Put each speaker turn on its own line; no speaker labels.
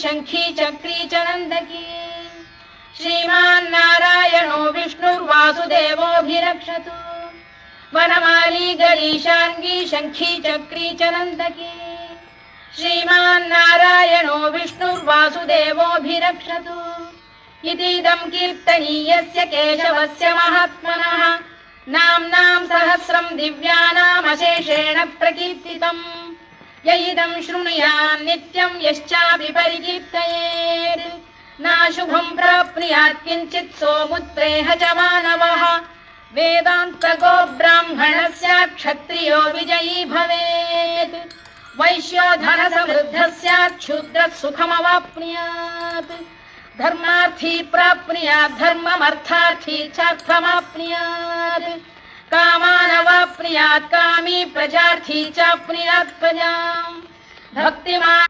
शंखी चक्री च नंदकी श्रीमान नारायणो विष्णुर्वासुदेवोऽभिरक्षतु वनमाली गरीशांगी शंखी चक्री च नंदकी श्रीमान नारायणो विष्णुर्वासुदेवोऽभिरक्षतु इतीदं कीर्तनीयस्य केशवस्य महात्मनः नाम्नां सहस्रं दिव्यानामशेषेण प्रकीर्तितम् य इदं शृणुयात् नित्यं यश्चापि परिकीर्तयेत् नाशुभं प्राप्नुयात् किञ्चित् सोमुत्रेह च मानवः वेदान्तको ब्राह्मणः स्यात् क्षत्रियो विजयी भवेत् वैश्यो धनसमृद्धः स्यात् शूद्रः सुखमवाप्नुयात् धर्मार्थी प्राप्नुयात् धर्ममर्थार्थी चार्थमाप्नुयात् कामानवाप्नुयात् कामी प्रजार्थी चाप्नुयात् प्रजाम् भक्तिमान्